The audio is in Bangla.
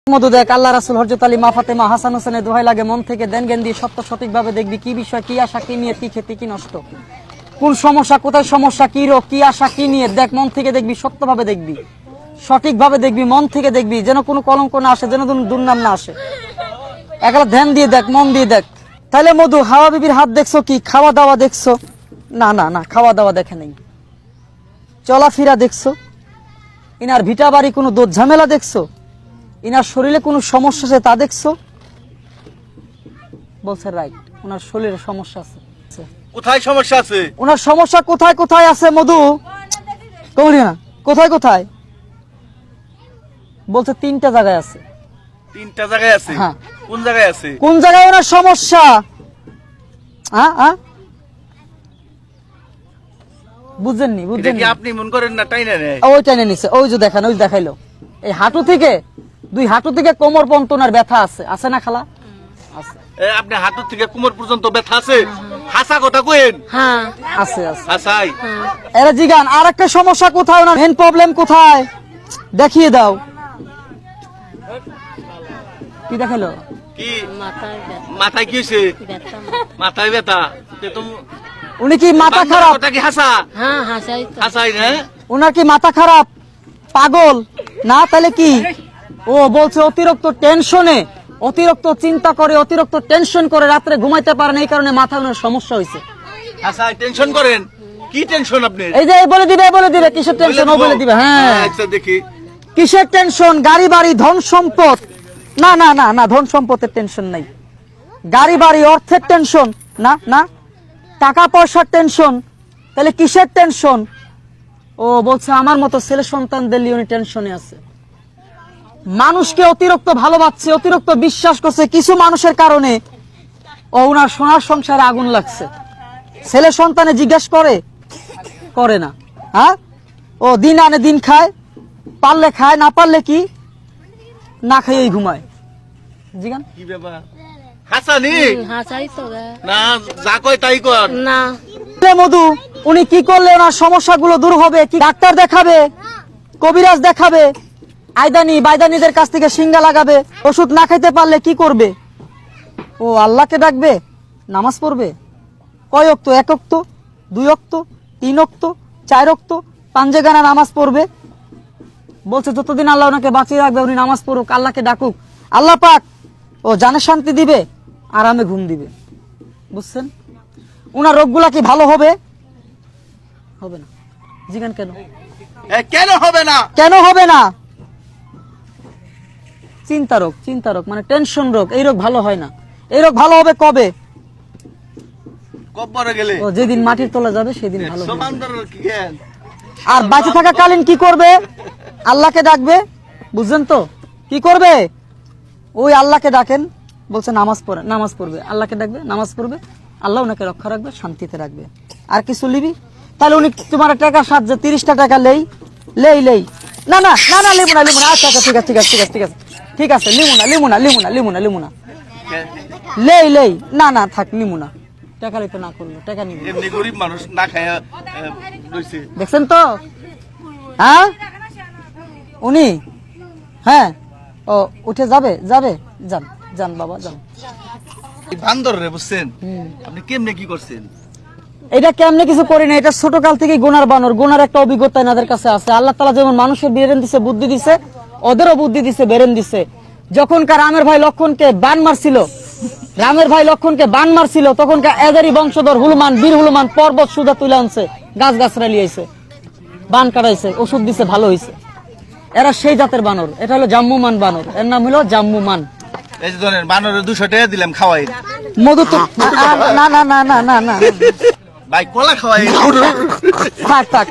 মধু দেখ আল্লাহ রাসূল হযরত আলী মা ফাতেমা হাসান হোসেনের দোহাই লাগে মন থেকে দেন জ্ঞান দিয়ে সত্য সঠিকভাবে দেখবি কি বিষয় কি আশা কি নিয়ে কি ক্ষতি কি নষ্ট কোন সমস্যা কোথায় সমস্যা কি রোগ কি আশা কি নিয়ে দেখ মন থেকে দেখবি সত্যভাবে দেখবি সঠিকভাবে দেখবি মন থেকে দেখবি যেন কোনো কলঙ্ক না আসে যেন দুর্নাম না আসে একলা ধ্যান দিয়ে দেখ মন দিয়ে দেখ তাহলে মধু হাওয়া বিবির হাত দেখছো কি খাওয়া দাওয়া দেখছো না না না খাওয়া দাওয়া দেখে নেই চলাফেরা দেখছো ইনার ভিটা বাড়ি কোনো দোষ ঝামেলা দেখছো ইনার শরীরে কোনো সমস্যা আছে তা দেখছো বলছে রাইট ওনার শরীরে সমস্যা আছে কোথায় সমস্যা আছে ওনার সমস্যা কোথায় কোথায় আছে মধু কমলি না কোথায় কোথায় বলছে তিনটা জায়গায় আছে তিনটা জায়গায় আছে হ্যাঁ কোন জায়গায় আছে কোন জায়গায় ওনার সমস্যা হ্যাঁ হ্যাঁ বুঝেননি এটা বুঝেননি কি আপনি মন করেন না টাইনা নেয় ওই টাইনে নিছে ওই যে দেখান ওই দেখাইলো এই হাঁটু থেকে দুই হাঁটু থেকে কোমর পর্যন্ত ওনার ব্যথা আছে আছে না খালা আছে আপনি হাঁটু থেকে কোমর পর্যন্ত ব্যথা আছে হাসা কথা কইেন হ্যাঁ আছে আছে হাসাই এরা জিগান আর একটা সমস্যা কোথায় ওনার মেন প্রবলেম কোথায় দেখিয়ে দাও কি দেখাইলো কি মাথায় কি হইছে মাথায় ব্যথা উনি কি মাথা খারাপ কথা কি হাসা হ্যাঁ হাসাই তো হাসাই না ওনার কি মাথা খারাপ পাগল না তাহলে কি ও বলছে অতিরিক্ত টেনশনে অতিরিক্ত চিন্তা করে অতিরিক্ত টেনশন করে রাত্রে ঘুমাইতে পারে না এই কারণে মাথা ওনার সমস্যা হয়েছে হাসাই টেনশন করেন কি টেনশন আপনি এই যে বলে দিবে কিসের টেনশন ও বলে দিবে হ্যাঁ আচ্ছা দেখি কিসের টেনশন গাড়ি বাড়ি ধন সম্পদ না না না না ধন সম্পদের টেনশন নাই গাড়ি বাড়ি অর্থের টেনশন না না টাকা পয়সার টেনশন তাহলে কিসের টেনশন ও বলছে আমার মতো ছেলে সন্তানদের নিয়ে উনি টেনশনে আছে মানুষকে অতিরিক্ত ভালোবাসছে অতিরিক্ত বিশ্বাস করছে কিছু মানুষের কারণে ও উনার সোনার সংসারে আগুন লাগছে ছেলে সন্তানে জিজ্ঞাসা করে না হ্যাঁ ও দিন আনে দিন খায় পারলে খায় না পারলে কি না খাইয়েই ঘুমায় জিগান কি ব্যাপার হাসানি হাসাই তো না যা কয় তাই কর না মধু উনি কি করলে ওনার সমস্যাগুলো দূর হবে কি ডাক্তার দেখাবে কবিরাজ দেখাবে আইদানি বাইদানিদের কাছ থেকে সিঙ্গা লাগাবে ওষুধ না খাইতে পারলে কি করবে ও আল্লাহকে ডাকবে নামাজ পড়বে কয় অক্ত এক অক্ত দুই অক্ত তিন অক্ত চার অক্ত পাঞ্জেগানা নামাজ পড়বে বলছে যতদিন আল্লাহ ওনাকে বাঁচিয়ে রাখবে উনি নামাজ পড়ুক আল্লাহকে ডাকুক আল্লাহ পাক ও জানে শান্তি দিবে আরামে ঘুম দিবে বুঝছেন উনার রোগগুলা কি ভালো হবে হবে না জিগান কেন কেন হবে না কেন হবে না চিন্তা রোগ মানে টেনশন রোগ এই রোগ ভালো হয় না এই রোগ ভালো হবে কবে কবরে গেলে ও যেদিন মাটির তলা যাবে সেদিন ভালো হবে সমান্তর কি জ্ঞান আর বাঁচে থাকাকালীন কি করবে আল্লাহকে ডাকবে বুঝছেন তো কি করবে ওই আল্লাহকে ডাকেন বলছে নামাজ পড়বে আল্লাহকে ডাকবে নামাজ পড়বে আল্লাহ ওনাকে রক্ষা রাখবে শান্তিতে রাখবে আর কিছু লিবি তাহলে উনি তোমার টাকা সাহায্য 30টা টাকা লেই না না না না লিমু না আচ্ছা আচ্ছা ঠিক আছে ঠিক আছে লিমু না লেই না না থাক লিমু না টাকা লইতে না করলো টাকা নিব এমনি গরিব মানুষ না খায় রইছে দেখছেন তো হ্যাঁ উনি হ্যাঁ ও উঠে যাবে যান বাবা যান এই বান্দর রে বুঝছেন আপনি কেমনে কি করছেন এটা কেমনে কিছু করি না এটা ছোট কাল থেকে গোনার বানর গোনার একটা অভিজ্ঞতা এনাদের কাছে আছে আল্লাহ তাআলা যেমন মানুষের বেরেন দিছে বুদ্ধি দিছে ওদেরও বুদ্ধি দিছে বেরেন দিছে যখনকার রামের ভাই লক্ষণকে বান মারছিল তখনকার এদেরই বংশধর হুলমান বীর হুলমান পর্বত সুদা তুলে আনছে গাছরা লিয়েছে বান কাটাইছে ওষুধ দিছে ভালো হয়েছে এরা সেই জাতের বানর এটা হলো জাম্মুমান বানর এর নাম হলো জাম্মুমান এই যে ধরেন বানরের 200 টাকা দিলাম খাওয়াই মধু তো না ভাই কলা খাওয়াই থাক